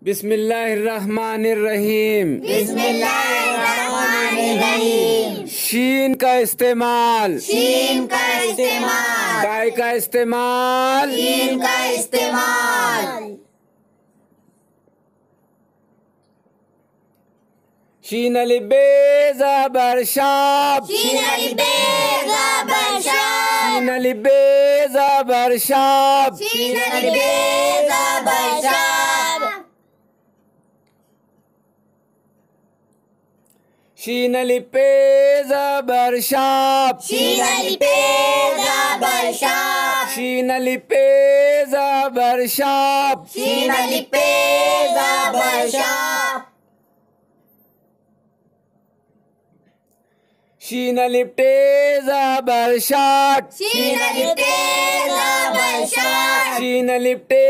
बिस्मिल्लाहिर्रहमानिर्रहीम। बिस्मिल्लाहिर्रहमानिर्रहीम। शीन का इस्तेमाल, शीन का इस्तेमाल, काय का इस्तेमाल, शीन का इस्तेमाल। शीन अलिफ बे ज़बर शाब, शीन अलिफ बे ज़बर शाब, शीन अलिफ बे ज़बर शाब, शीन अलिफ बे ज़बर शाब, शीन अलिफ पे ज़बर शाब, शीन अलिफ बे ज़बर शाब, शीन अलिफ पे ज़बर शाब, शीन अलिफ बे ज़बर शाब, शीन अलिफ टे ज़बर शाट, शीन अलिफ बे ज़बर शाब, शीन अलिफ टे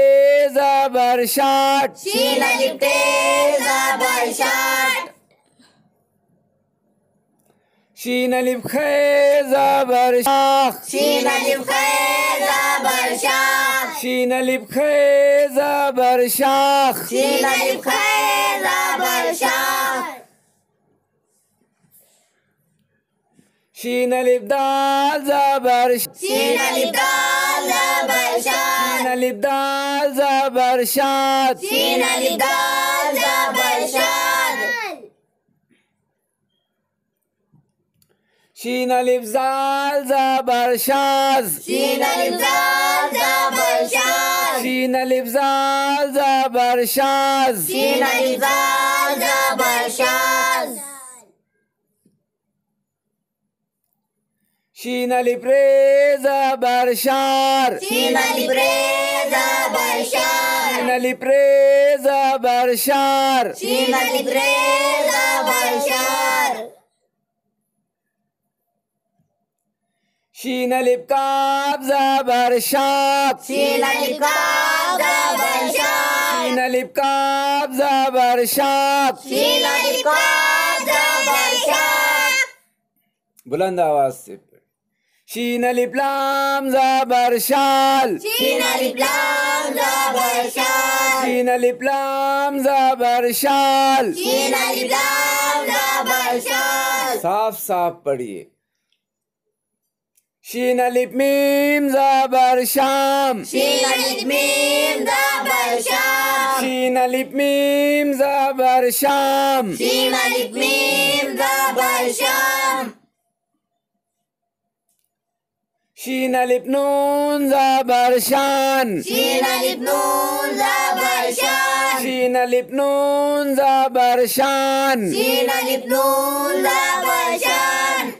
ज़बर शाट, शीन अलिफ बे ज़बर शाब, शीन अलिफ खे ज़बर शाख, शीन अलिफ खे ज़बर शाख, शीन अलिफ खे ज़बर शाख, शीन अलिफ खे ज़बर शाख, शीन अलिफ दाल ज़बर, शीन अलिफ दाल ज़बर शाख, शीन अलिफ दाल ज़बर शात, शीन अलिफ दाल ज़बर शाख, शीन अलिफ ज़ाल ज़बर शाज, शीन अलिफ दाल ज़बर शाख, शीन अलिफ ज़ाल ज़बर शाज, शीन अलिफ दाल ज़बर शाख, शीन अलिफ रे ज़बर शार, शीन अलिफ रे ज़बर शाख, शीन अलिफ रे ज़बर शार, शीन अलिफ रे ज़बर शाख, शीन अलिफ काफ ज़बर शाप, शीन अलिफ काफ ज़बर शाख, शीन अलिफ काफ ज़बर शाप, शीन अलिफ काफ ज़बर शाख, बुलंद आवाज से शीन अलिफ लाम ज़बर शाल, शीन अलिफ लाम ज़बर शाख, शीन अलिफ लाम ज़बर शाल। शीन अलिफ लाम ज़बर शाख, साफ साफ पढ़िए। शीन अलिफ मीम ज़बर शाम, शीन अलिफ मीम ज़बर शाम, शीन अलिफ मीम ज़बर शाम, शीन अलिफ मीम ज़बर शाम, शीन अलिफ नून ज़बर शान, शीन अलिफ नून ज़बर शान, शीन अलिफ नून ज़बर शान, शीन अलिफ नून ज़बर शान,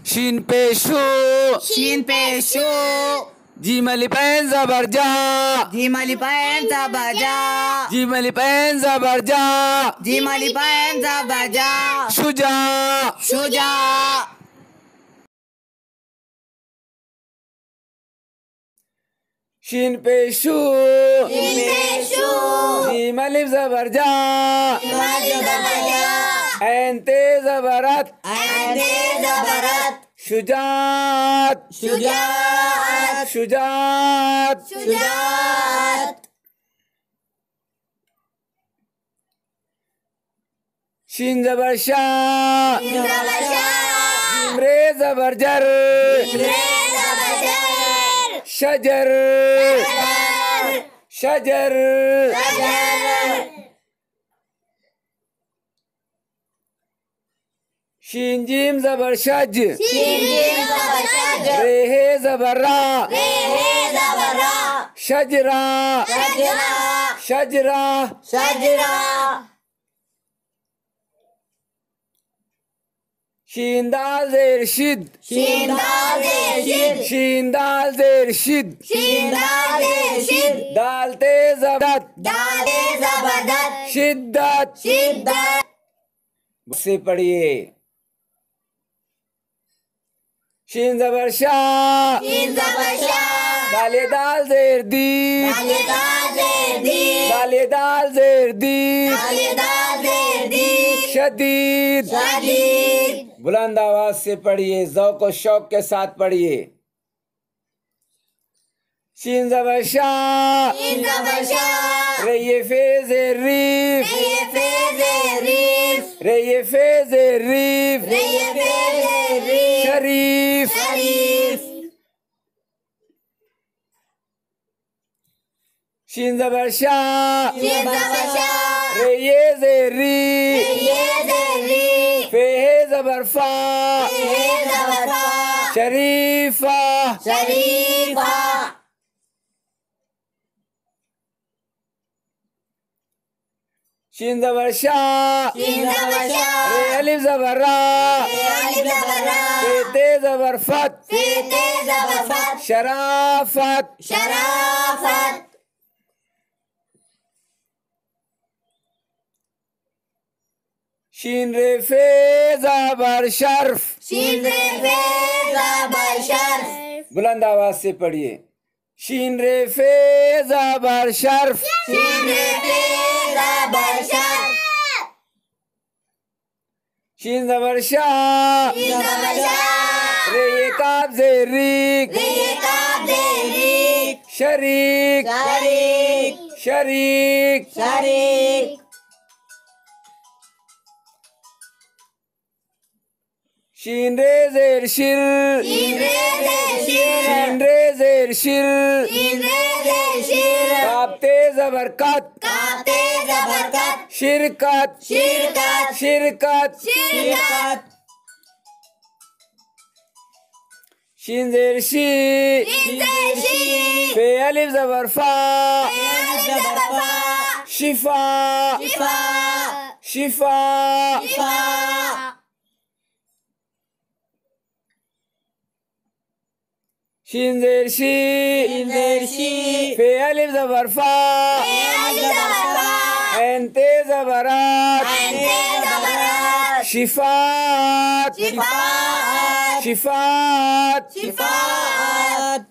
शीन पे शू, शीन पे शू, जीम अलिफ ऐन ज़बर जा, जीम अलिफ ऐन ज़बर जा, जीम अलिफ ऐन ज़बर जा, जीम अलिफ ऐन ज़बर जा, शुजा, शुजा, शीन पे शू, शीन पे शू, जीम अलिफ ज़बर जा, जीम अलिफ ज़बर जा, ऐन ते ज़बरत, ऐन ते ज़बरत, शुजात, शुजाअत, शुजात, शुजाअत, शीन ज़बर शाह, शीन ज़बर शाह, जीम रे ज़बर जर, जीम रे ज़बर जर, शजर, शजर, शजर, शीन जीम ज़बर शज, शीन जीम ज़बर शज, रे हे ज़बर रा, रे हे ज़बर रा, शजरा, शजरा, शजरा, शजरा, शीन दाल ज़ेर शिद, शीन दाल ज़ेर शिद, शीन दाल ज़ेर शिद, शीन दाल ज़ेर शिद, दाल ते ज़बरत, दाल ते ज़बरदत, शिद्दत। शिद्दत, से पढ़िए। शीन ज़बर शाह, शीन ज़बर शाह, दाले दाल ज़ेर दी, दाले दाल ज़ेर दी, दाले दाल ज़ेर दी, दाले दाल ज़ेर दी, शदीद। शदीद, बुलंद आवाज से पढ़िए, ज़ौक़ और शौक़ के साथ पढ़िए। शीन ज़बर शाह शीन ज़बर शाह रे ये फेज़ रीफ रे ये फेज़ रीफ रे ये फेज़ रीफ रे ये फेज़ रीफ शरीफ शरीफ शीन ज़बर शाह शीन ज़बर शाह रे ये रे रीफ ये रीफ फे ज़बर फा रे ज़बर फा शरीफा शरीफा शीन ज़बर शाह शीन ज़बर शाह रे अलिफ ज़बर रा रे अलिफ ज़बर रा फे ते ज़बर फत फे ते ज़बर फत शराफत शराफत शीन रे फे ज़बर शर्फ शीन रे फे ज़बर शर्फ बुलंद आवाज से पढ़िए शीन रे फे ज़बर शर्फ शीन रे फे ज़बर शर्फ शीन ज़बर शाह शीन ज़बर शाह रे ये काब से रीक रे ये काब दे रीक शरीक शरीक शरीक शरीक शीन रे ज़ेर शिर शीन रे ज़ेर शिर शीन रे ज़ेर शिर शीन रे ज़ेर शिर काब ते ज़बर कत काब ते ज़बर कत शिरकत शिरकत शिरकत शिरकत शीन ज़ेर शी शीन ज़ेर शी फे अलिफ ज़बर फा फे अलिफ ज़बर फा शिफा शिफा शिफा शिफा शीन ज़ेर शी शीन ज़ेर शी फे अलिफ ज़बर फा फे अलिफ ज़बर फा ऐन ते ज़बरात ऐन ते ज़बरात शिफात शिफात शिफात शिफात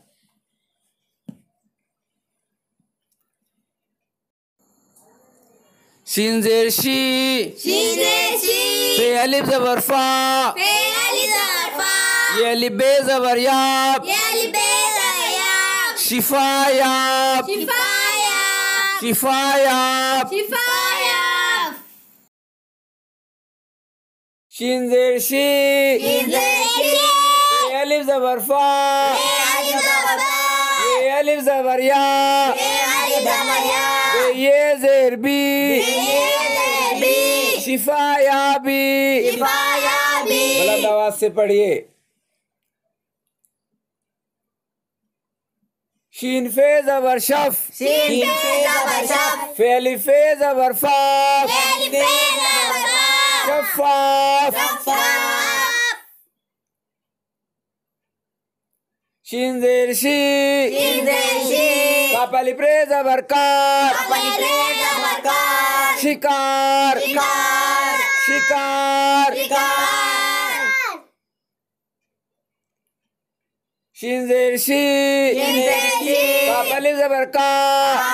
शीन ज़ेर शी शीन ज़ेर शी फे अलिफ ज़बर फा फे अलिफ ज़बर फा ये अलिफ बे ज़बर याब ये अलिफ बे ज़बर याब शिफायाब शिफायाब शिफायाब शिफायाब शीन ज़ेर शी शीन ज़ेर शी फे अलिफ ज़बर फा फे अलिफ ज़बर फा ये अलिफ ज़बर याब फे अलिफ ज़बर याब ये ज़ेर बी ये ज़ेर बी शिफायाबी शिफायाबी बुलंद आवाज से पढ़िए शीन फे ज़बर शफ शीन फे ज़बर शफ फे अलिफ फे ज़बर फाफ फे अलिफ फे ज़बर फा शफ़ाफ शफ़ाफ शीन ज़ेर शी शीन ज़ेर शी काफ अलिफ रे ज़बर कार अपने रे ज़बर कार शिकार शिकार शिकार शिकार शीन ज़ेर शी शीन ज़ेर शी काफ अलिफ ज़बर का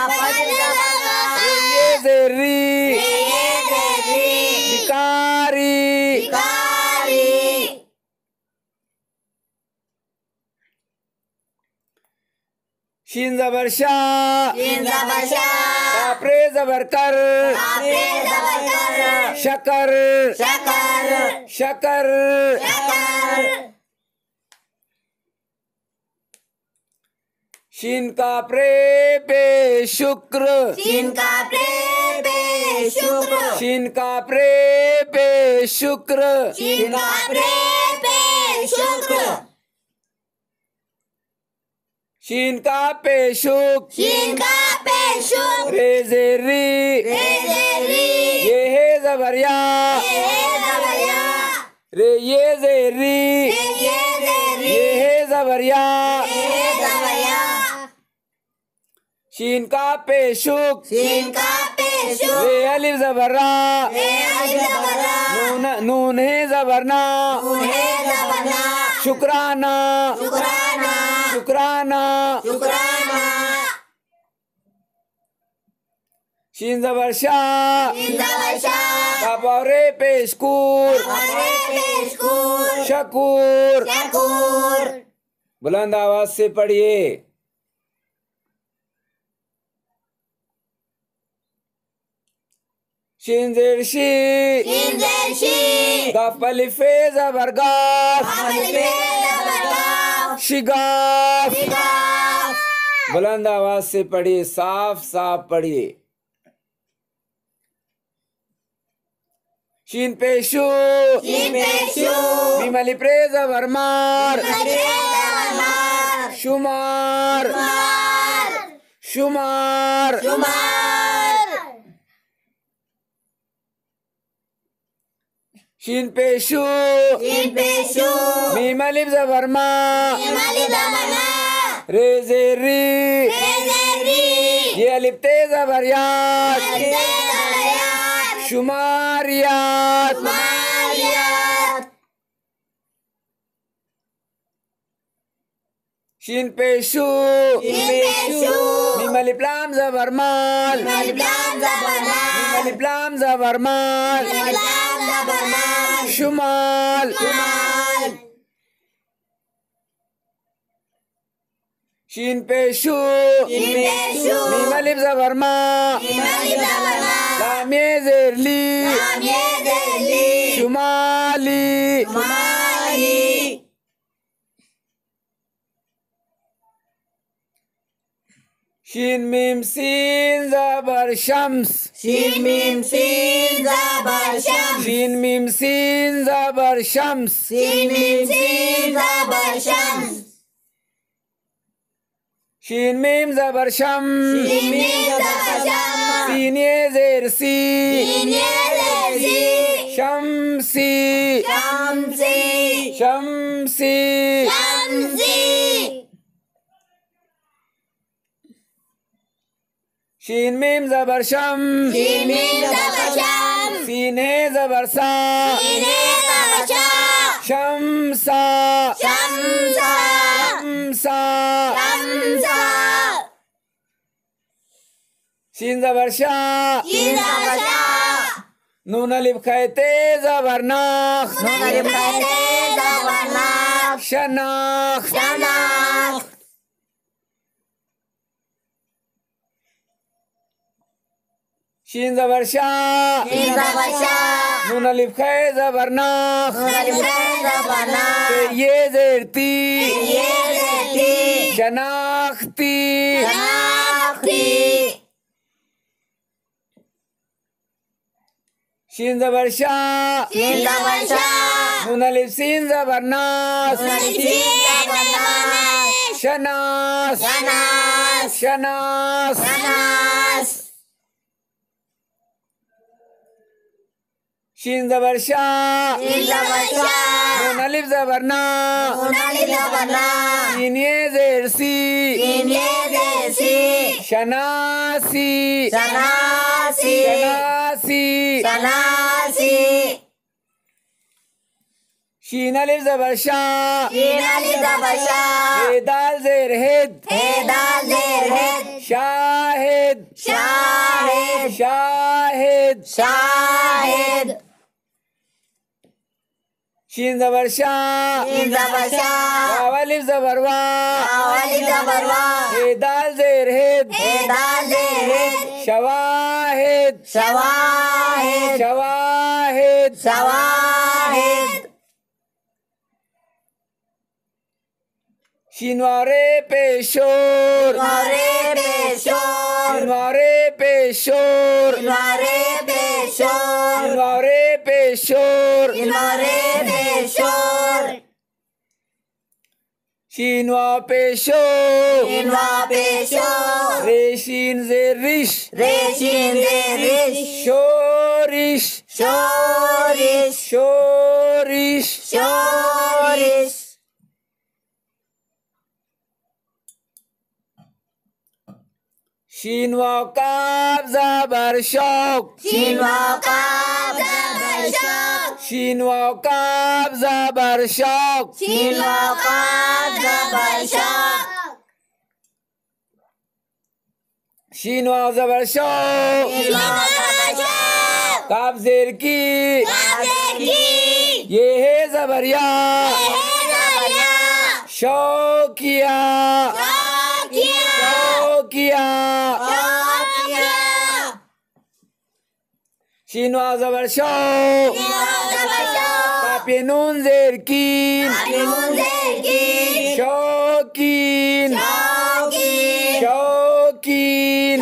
अपने ज़बर ये ज़ेर री ये ज़ेर री शिकारी शिकारी शीन ज़बर शाह शीन ज़बर शाह काफ रे ज़बर कर अपने ज़बर कर शकर शकर शकर शकर शीन काफ रे पे शुक्र शीन का प्रेम पे शुक्र शीन काफ रे पे शुक्र शीन का प्रेम पे शुक्र शीन का पे शुक शीन का पे शुक्र रे ज़ेर री रे ज़ेर री ये है ज़बरिया ये ज़बरिया रे ये ज़ेर री ये ज़ेर री ये है ज़बरिया ये ज़बरिया शीन का पे शुक शीन का पे शुक्र रे अलिफ ज़बरा रे अलिफ ज़बरा नून नून है ज़बरना उन्हें ज़बरना शुक्राना शुक्राना शुक्राना शुक्राना शीन ज़बर शाह शीन ज़बर शाह काफ और रे पे शकूर अपने पे शुक्र शकूर शकूर बुलंद आवाज से पढ़िए शीन जेर शी Shin Zer Shi. गाफ अलिफ फे ज़बर गाफ Alif Be Zabar Gaf. शिगाफ। Gaf. बुलंद आवाज से पढ़िए, साफ साफ पढ़िए। शीन पे शू Shin Pe Shu. मीम अलिफ रे ज़बर मार Alif Be Zabar Mar. शुमार Mar. शुमार। Shumar. शीन पे शू Shin Pe Shu. मीम अलिफ ज़बर मा Mim Alif Zabar Ma. रे ज़ेर री Re Zer Ri. ये अलिफ ते ज़बर याद Alif Be Zabar Yat. शुमारियात। Mariyat. शीन पे शू Shin Pe Shu. मीम अलिफ लाम ज़बर माल Mim Alif Lam Zabar meme Mal. अलिफ लाम ज़बर माल Alif Lam Zabar Mal. शुमाल। Shumal. शीन पे शू Shin Pe Shu. मीम अलिफ ज़बर मा Mim Alif Zabar Ma. लाम ये ज़ेर ली Lam Ye Zer Li. शुमाली। Mali. शीन मीम सीन ज़बर शम्स Shin Mim Sin Zabar Shams. शीन मीम सीन ज़बर शम्स Shin Mim Sin Zabar Shams. शीन मीम ज़बर शम Shin Mim Zabar Shams. सीन ये ज़ेर सी Shin Ye Zer Si. शम्सी Shamsi. शम्सी। Shamsi. शीन मीम ज़बर शम Shin Mim Zabar Shams. सीन है ज़बर सा Shin He Zabar Sha. Shamsa Shamsa. Shamsa. Shamsa. शीन ज़बर शा Shin Zabar Sha. नून अलिफ खैते ज़बर नाख Nun Alif Khaite Zabar Nak. शनाख। Shanak. शीन ज़बर शा Shin Zabar Sha. नून अलिफ खे ज़बर नाख Nun Alif Khaite Zabar Nak. ये ज़ेर ती Ye Zer Ti. शनाख्ती। Shanakhti. शीन ज़बर शा Shin Zabar Sha. नून अलिफ सीन ज़बर नास Nun Alif Sin Zabar Nak. शनास Shanas. शनास। Shanas. शीन ज़बर शा Shin Zabar Sha. नून अलिफ ज़बर ना Nun Alif Zabar Nak. सीन ये ज़ेर सी Shin Ye Zer Si. शनासी Shanasi. शनासी। Shanasi. शीन अलिफ ज़बर शा Shin Alif Zabar Sha. हे दाल ज़ेर हेद He Dal Zer Het. Shahid Shahid. Shahid. Shahid. शीन ज़बर शा Shin Zabar Sha. वाव अलिफ ज़बर वा Alif Zabar Wa. हे दाल ज़ेर हेद He Dal Zer Het. शवाहिद Shawahid. शवाहिद। Shawahid. शिनवारे पेशोर Nore Peshor. शिनवारे पेशोर Nore Peshor. शिनवारे पेशोर Nore Peshor. शिनवा पेशोर Inwa Peshor. रेशीन ज़ेरिश Reshin Zerish. शोरिश Shorish. शोरिश। Shorish. शिनवा काब ज़बर शौक Shinwa Kab Zabar Shok. शिनवा काब ज़बर शौक Shinwa Kab Zabar Shok. शिनवा ज़बर शौक Shinwa Zabar Shok. काब ज़ेर की Kazer Ki. ये है ज़बरिया He Zabariya. शौकिया Shokiya. शौकिया। Shokiya. शीन वाव ज़बर शो काफ ये नून ज़ेर कीन शौकीन शौकीन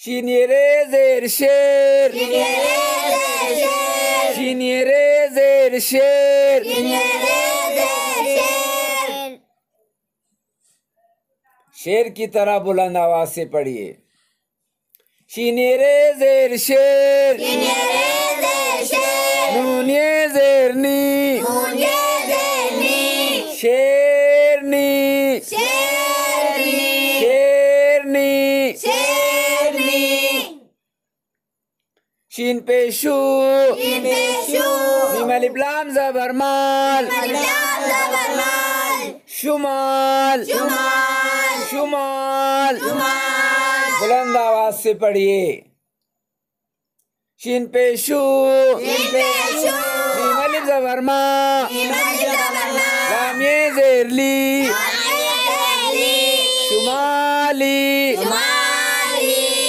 शीन ये रे ज़ेर शेर शीन ये रे ज़ेर शेर शेर की तरह बुलंद आवाज से पढ़िए। शीन ये रे ज़ेर शेर नून ये ज़ेर नी शेरनी शेरनी शीन पे शू मीम अलिफ लाम ज़बर माल शुमाल शुमाल बुलंद आवाज से पढ़िए। शीन पे शू मीम अलिफ ज़बर मा लाम ये ज़ेर ली शुमाली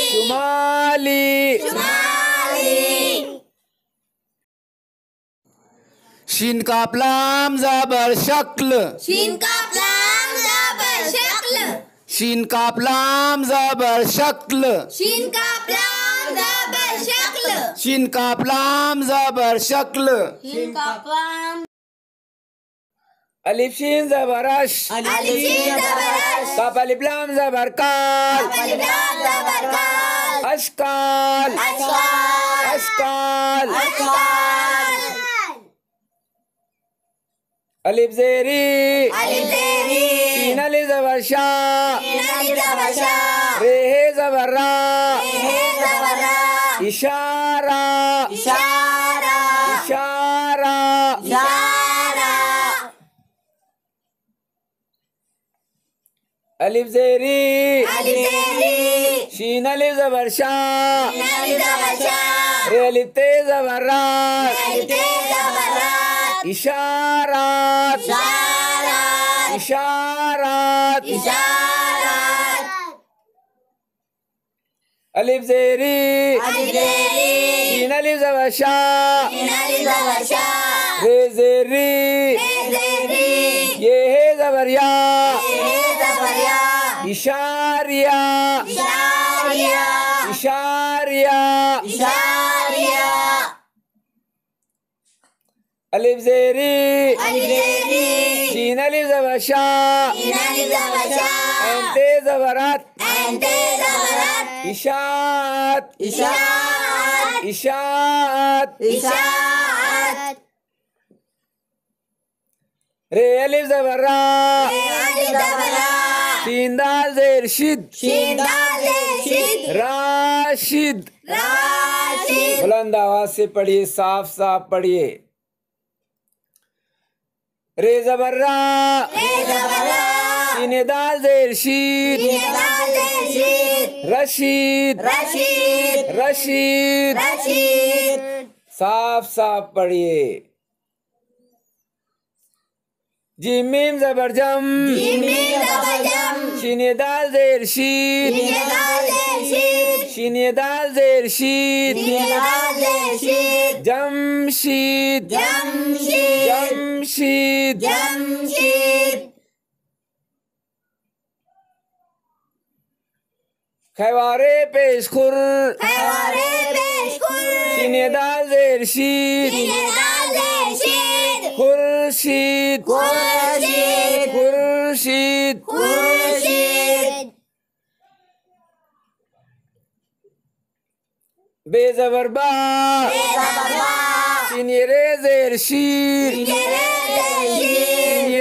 शुमाली शीन काफ लाम ज़बर शक्ल शीन काफ लाम ज़बर शक्ल शीन काफ लाम ज़बर शक्ल शीन काफ लाम ज़बर शक्ल शीन काफ लाम ज़बर शक्ल शीन काफ लाम अलिफ शीन ज़बर अश अलिफ शीन ज़बर अश काफ अलिफ लाम ज़बर काल अलिफ लाम ज़बर काल अशकाल अशकाल अलिफ ज़ेरी शीन अलिफ ज़बर शा रे हे ज़बर रा इशारा इशारा अलिफ ज़ेरी शीन अलिफ ज़बर शा रे अलिफ ते ज़बर रा इशारात इशारात अलिफ ज़ेरी शीन अलिफ ज़बर शा रे ज़ेरी ये है ज़बर या इशारिया इशारिया अलिफ ज़ेरी शीन अलिफ ज़बर शा ऐन ते ज़बरात इशात इशात रे अलिफ ज़बर रा शीन दाल ज़ेर शिद राशिद बुलंद आवाज से पढ़िए, साफ साफ पढ़िए। रे ज़बर रा शीन दाल ज़ेर शीद रशीद रशीद साफ साफ पढ़िए। जीम मीम ज़बर जम शीन दाल ज़ेर शीद शीन दाल ज़ेर शीद जमशीद जमशीद खैवारे पेश खुर शीन दाल ज़ेर शीद खुर्शीद खुर्शीद बेज़बर बा शीन रे ज़ेर शीर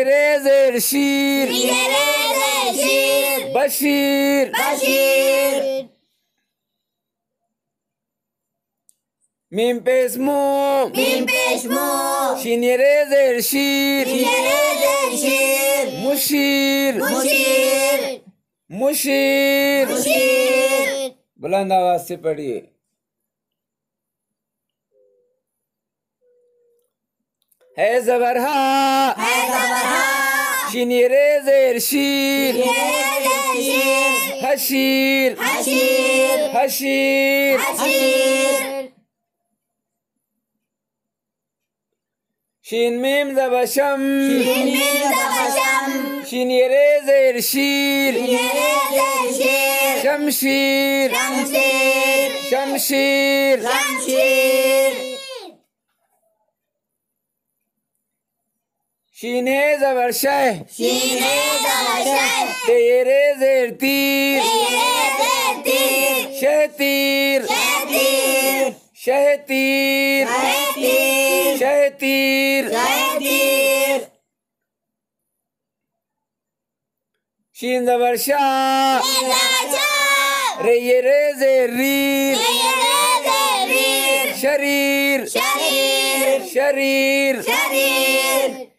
रे ज़ेर शीर बशीर मीम पेश मू शीन रे ज़ेर शीर मुशीर मुशीर बुलंद आवाज से पढ़िए। है ज़बर हा Shin yere zer shir. Shir. Hashir. Hashir. Hashir. Hashir. Shin mim zaba sham. Shin mim zaba sham. Shin yere zer shir. Yere zer shir. Shamshir. Shamshir. Shamshir. Shamshir. Shin he zabar shah. Shin he zaba shah. Te yere zer tir. Yere zer tir. Shahtir. Shahtir. Shahtir. Shahtir. Shahtir. Shahtir. Shin zabar shah. Shin zaba shah. Re yere zer rir. Yere zer rir. Sharir. Sharir. Sharir. Sharir.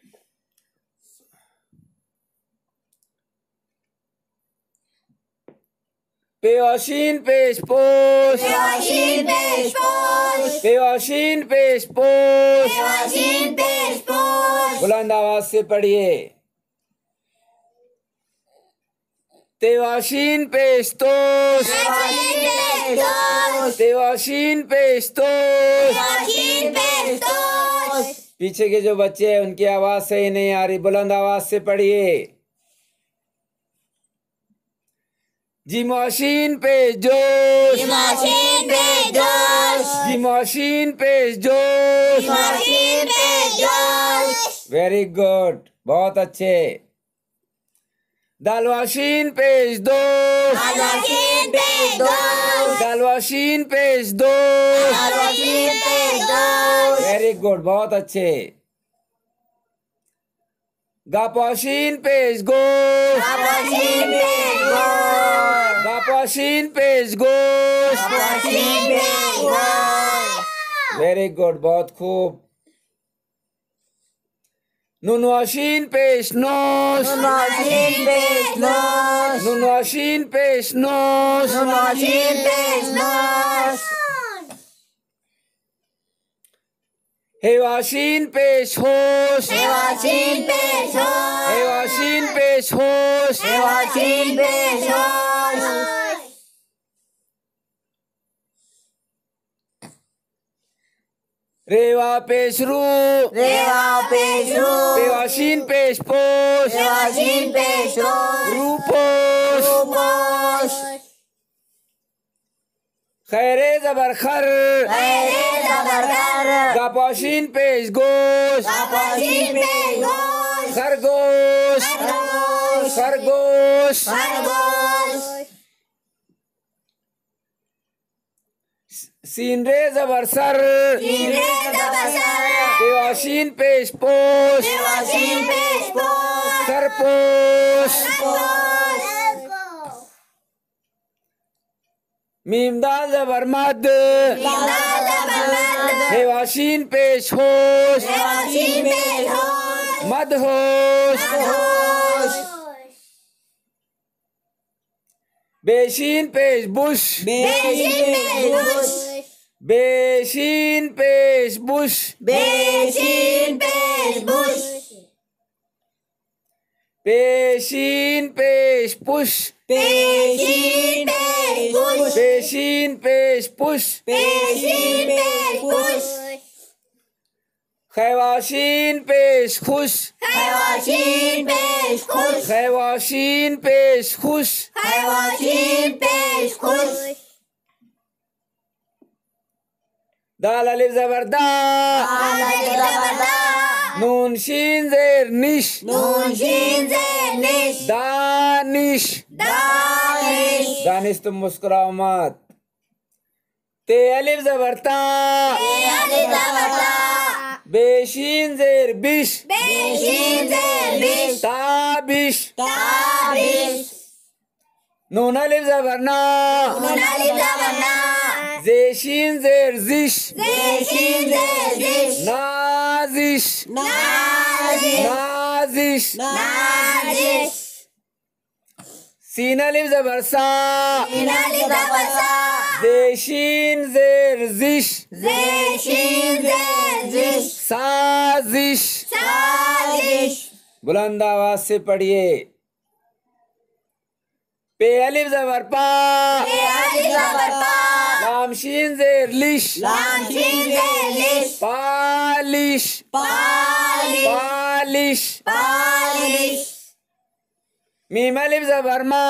Peoshin pesh posh. Peoshin pesh posh. Peoshin pesh posh. Peoshin pesh posh. बुलंद आवाज से पढ़िए। तेवाशीन पेस्तोस। Peoshin pesh tosh. तेवाशीन पेस्तोस। Peoshin pesh tosh. पीछे के जो बच्चे हैं उनकी आवाज सही नहीं आ रही, बुलंद आवाज से पढ़िए। जिमोशीन पे जोश। Peoshin pesh josh. जिमोशीन पे जोश। Peoshin pesh josh. Very good, बहुत अच्छे। दालवाशीन पेश दोष। Peoshin pesh dosh. दालवाशीन पेश दोष। Peoshin pesh dosh. Very good, बहुत अच्छे। गापोशीन पेश गोश। Peoshin pesh gosh. गापोशीन पेश गोश। Peoshin pesh gosh. Very good, बहुत खूब। नुनवाशीन पेश नोश। Peoshin pesh nosh. नुनवाशीन पेश नोश। Peoshin pesh nosh. हेवाशीन पेश होश। Peoshin pesh hosh. हेवाशीन पेश होश। Peoshin pesh hosh. रेवा पेश रू। Reva pesh ru. पेवाशीन पेश पोश। Peoshin pesh hosh. Ruposh. Ruposh. Khaire जबर खर। Khaire zabar khar. गापोशीन पेश गोश। Peoshin pesh gosh. खरगोश। Khargosh. खरगोश। Khargosh. सीनरे जबर सर। Shinre zabar sar. पेवाशीन पेश पोश। Peoshin pesh posh. सरपोश। Posh. मीमदाल जबर मद। Limda zabar mad. हेवाशीन पेश होश। Peoshin pesh hosh. मद होश। Hosh. बेशीन पेश बुश। Beshin pesh bush. बेशीन पेश बुश। Beshin pesh bush. पेशीन पेश पुश। Beshin pesh bush. पेशीन पेश पुश। Beshin pesh bush. खैवाशीन पेश खुश। Peoshin pesh khush. खैवाशीन पेश खुश। Peoshin pesh khush. दाल अलिफ जबर दा। Alif zabar da. नून शीन जेर निश। Nun shin zer nish. Danish. Danish. Danish तुम मुस्कुराओ मत। ते अलिफ जबर ता। Alif zabar da. बेशीन जेर बिश। Beshin zer bish. Tabish. Tabish. नून अलिफ जबर ना। Nun alif zabar na. जेशीन जेर जिश। Zeshin zer zish. Nazish. Nazish. Nazish. Nazish. सीन अलिफ जबर सा। Nun alif zabar sa. जेशीन जेर जिश। Zeshin zer zish. साजिश। Sazish. बुलंद आवाज से पढ़िए। पे अलिफ ज़बर पा, पे अलिफ ज़बर पा, लाम शीन ज़ेर लिश, लाम शीन ज़ेर लिश, पालिश, पालिश, पालिश। पालिश। मीम अलिफ ज़बर मा,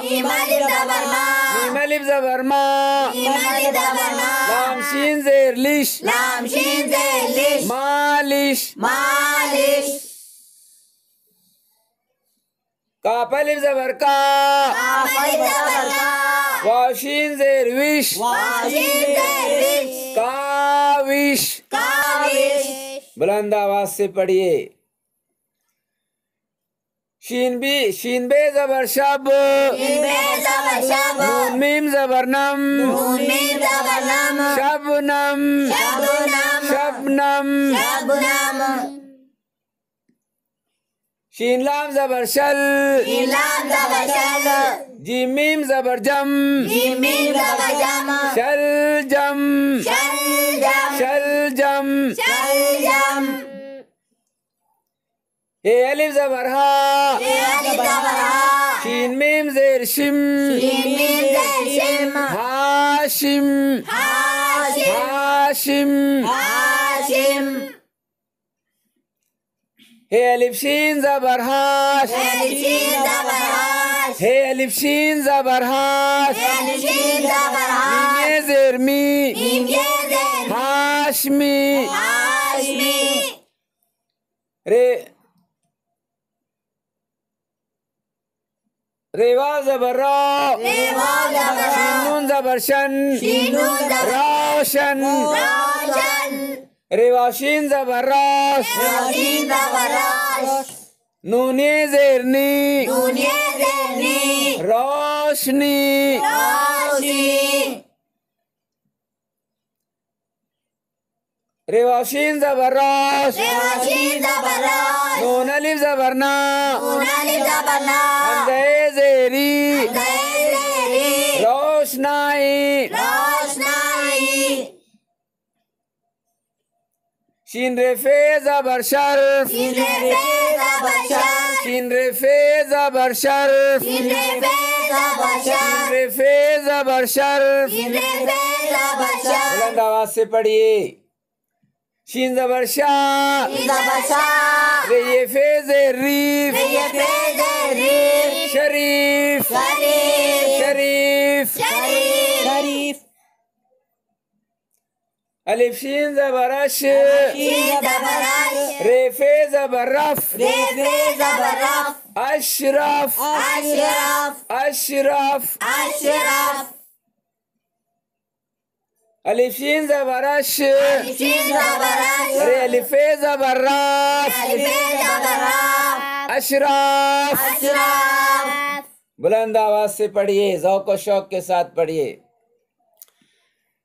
मीम अलिफ ज़बर मा, मीम अलिफ ज़बर मा, मीम अलिफ ज़बर मा, लाम शीन ज़ेर लिश, लाम शीन ज़ेर लिश, मालिश, मालिश। काफ अलिफ ज़बर का, काफ अलिफ ज़बर का, वाव शीन ज़ेर विश, वाव शीन ज़ेर विश, काविश। काविश। बुलंद आवाज से पढ़िए। शीन बे ज़बर शब, शीन बे ज़बर शब, नून मीम ज़बर नम, नून मीम ज़बर नम, शबनम, शबनम, शबनम। शबनम। शीन लाम ज़बर शल, शीन लाम ज़बर शल, जीम मीम ज़बर जम, जीम मीम ज़बर जम, शल जम, शलजम, शल जम। शलजम। हे अलिफ ज़बर हा, हे अलिफ ज़बर हा, शीन मीम ज़ेर शिम, शीन मीम ज़ेर शिम, हाशिम, हाशिम, हाशिम। हाशिम। हे अलिफ शीन ज़बर हाश, हे अलिफ शीन ज़बर हाश, हे अलिफ शीन ज़बर हाश, हे अलिफ शीन ज़बर हाश, मीम ये ज़ेर मी, मीम ये ज़ेर हाशमी। हाशमी। रेवा ज़बर रा, रेवा ज़बर रा, शीन नून ज़बर शन, शीन नून ज़बर रोशन। रोशन, रेवा शीन ज़बर राश, रेवा शीन ज़बर राश, नून ये ज़ेर नी, नून ये ज़ेर नी, रोशनी। रोशनी। रेवा शीन ज़बर राश, रेवा शीन ज़बर राश, नून अलिफ ज़बर ना, नून अलिफ ज़बर ना, हमज़े ज़ेरी, ज़ेर ज़ेरी, रोशनाई। रोशनाई। शीन रेफे ज़बर शर्फ, शीन रेफे ज़बर शर्फ, शीन रेफे ज़बर शर्फ, शीन रेफे ज़बर शर्फ, रेफे ज़बर शर्फ। शीन रेफे ज़बर शर्फ, बुलंद आवाज से पढ़िए। शीन ज़बर शाह, शीन ज़बर शाह, रे ये फे ज़ेर रीफ, रेफे ज़ेर रीफ, शरीफ, शरीफ, शरीफ। शरीफ। अलिफ शीन ज़बर अश, शीन ज़बर अश, रेफे ज़बर रफ, रेफे ज़बर रफ, अशरफ, अशरफ, अशरफ। अशरफ। अलिफ शीन ज़बर अश, शीन ज़बर अश, रे अलिफे ज़बर रफ, रेफे ज़बर रफ, अशरफ। अशरफ। बुलंद आवाज से पढ़िए, ज़ौक़ व शौक़ के साथ पढ़िए।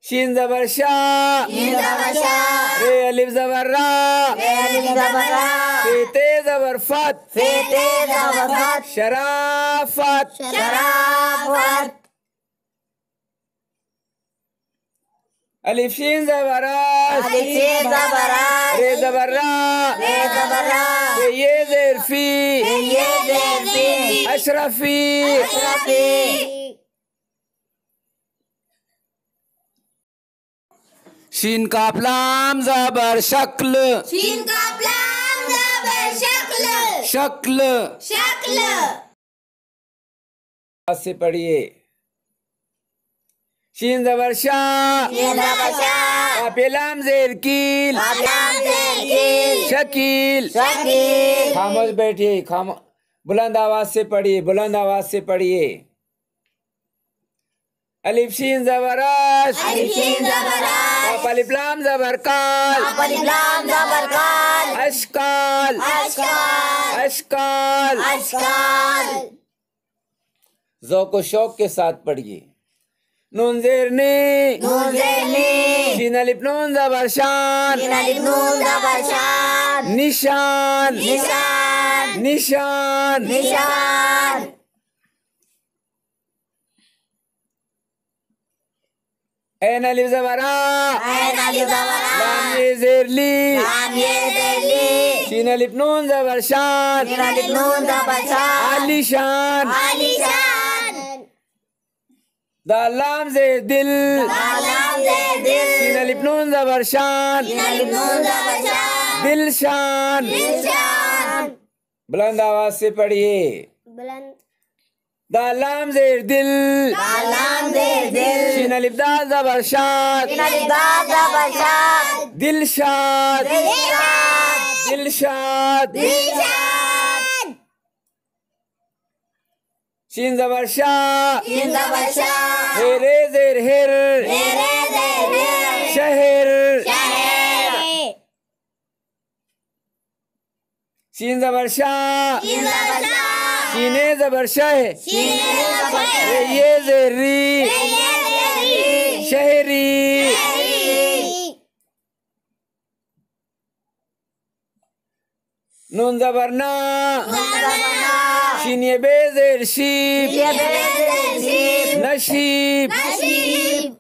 शीन ज़बर शाह, शीन ज़बर शाह, रे अलिफ ज़बर रा, रे अलिफ ज़बर रा, फे ते ज़बर फत, फे ते ज़बर फत, शराफत। शराफत। अलिफ शीन ज़बर अश, अलिफ शीन ज़बर अश, रे ज़बर रा, रे ज़बर रा, फे ये ज़ेर फी, फे ये ज़ेर फी, अशरफी। अशरफी। शीन काफ लाम ज़बर शक्ल, शीन का लाम ज़बर शक्ल, शक्ल। शक्ल। आवाज से पढ़िए। शीन ज़बर शाह, शीन ज़बर शाह, काफ लाम ज़ेर कील, लाम ज़ेर कील, शकील। शकील। खामोश बैठिए, खामोश। बुलंद आवाज से पढ़िए, बुलंद आवाज से पढ़िए। अलिफ शीन ज़बर अश, अलिफ शीन ज़बर अश, काफ अलिफ लाम ज़बर काल, काफ अलिफ लाम ज़बर काल, अशकाल, अशकाल, अशकाल। अशकाल। ज़ौक़ व शौक़ के साथ पढ़िए। नून ज़ेर नी, नून ज़ेर नी, शीन अलिफ नून ज़बर शान, शीन अलिफ नून ज़बर शान, निशान, निशान, निशान। निशान। ऐन अलिफ ज़बर आ, ऐन अलिफ ज़बर आ, लाम ये ज़ेर ली, लाम ये ज़ेर ली, शीन अलिफ नून ज़बर शान शीन अलिफ नून ज़बर शान आलीशान आलीशान दाल लाम ज़ेर दिल दाल लाम ज़ेर दिल शीन अलिफ नून ज़बर शान शीन अलिफ नून ज़बर शान दिलशान दिलशान बुलंद आवाज से पढ़िए बुलंद दाल लाम ज़ेर दिल दाल लाम ज़ेर दिल शीन अलिफ दाल ज़बर शान शीन अलिफ दाल ज़बर शान दिलशाद दिलशान दिलशाद दिलशान शीन ज़बर शाह शीन ज़बर शाह हेरे ज़ेर हिर हेरे ज़ेर हिर शहर शहर शीन ज़बर शाह शीन ज़बर शाह शीने ज़बर शह शीने ज़बर शाह ये ज़ेर री शहरी शहरी नून ज़बर ना शीन ये बे ज़ेर शीब नशीब नशीब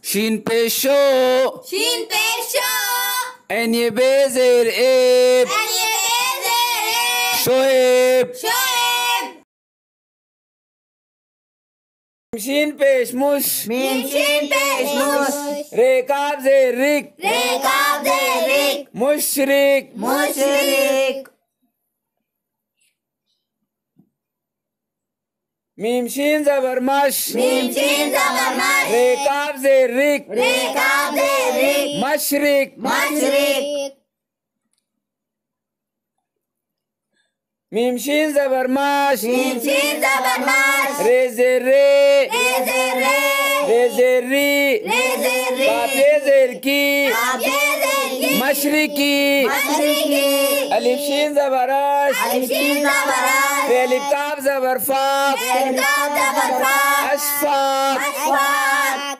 शीन पेशो शीन पेशो एन ये बे ज़ेर एब शोएब शोएब शीन पेश मुश मीम शीन पेश मुश रेकाब ज़ेर रिक रेकाब ज़ेर रिक मुशरिक मुशरिक मीम शीन ज़बर मश मीम शीन ज़बर मश रेकाब ज़ेर रिक रेकाब ज़ेर रिक मशरिक मशरिक मीम शीन ज़बर मश मीम शीन ज़बर मश रे ज़ेर रे रे ज़ेर रे रे ज़ेर री रे ज़ेर री काफे ज़ेर की काफ़े ज़ेर की मशरिकी मशरिकी अलिफ शीन ज़बर अश अलिफ शीन ज़बर अश रे अलिफ काफ ज़बर फाक रेकाब ज़बर फा अशफाक अशफाक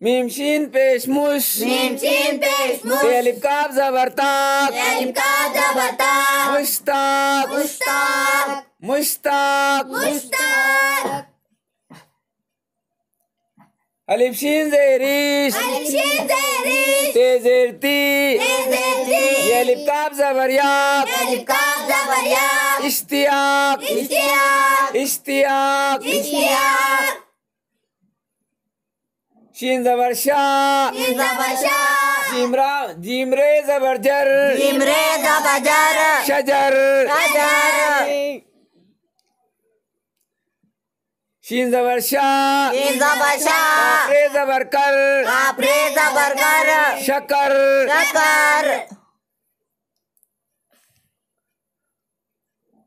मीम शीन पेश मुश मीम शीन पेश मुश रे अलिफ काफ ज़बर ताक अलिफ काफ ज़बर ता मुश्ताक मुश्ताक मुश्ताक मुश्ताक अलिफ शीन ज़ेर इश अलिफ शीन ज़ेर इश ते ज़ेर ती ते ज़ेर ती ये अलिफ काफ ज़बर याक अलिफ काफ ज़बर या इश्तियाक इश्तियाक इश्तियाक इश्तियाक शीन ज़बर शाह शीन ज़बर शाह जीम रे ज़बर जर जीम रे ज़बर जर शजर शजर शीन ज़बर शाह शीन ज़बर शाह रे ज़बर कर काफ रे ज़बर कर शकर शकर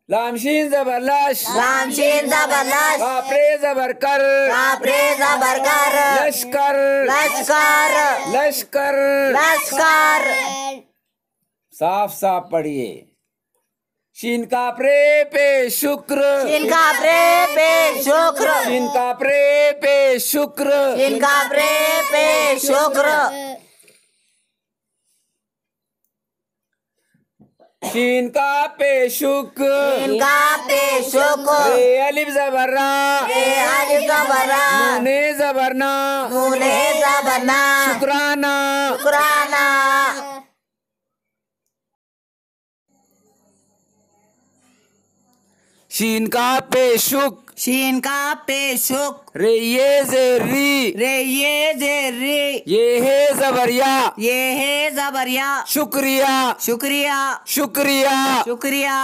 लाम शीन ज़बर लश लाम शीन ज़बर लश काफ रे ज़बर कर काफ रे ज़बर कर लश्कर लश्कर लश्कर लश्कर साफ साफ पढ़िए शीन काफ रे पे शुक्र शीन काफ रे पे शुक्र शीन काफ रे पे शुक्र शीन काफ रे पे शुक्र शीन का पे शुक्र शीन काफ पे शुक्र रे अलिफ ज़बर रा रे अलिफ ज़बर रा नूने ज़बर ना नूने ज़बर ना शुक्राना शुक्राना शीन का पे शुक शीन का पे शुक रे ये ज़ेर री रे ये ज़ेर रे ये है ज़बरिया ये है ज़बरिया शुक्रिया शुक्रिया शुक्रिया शुक्रिया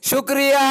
शुक्रिया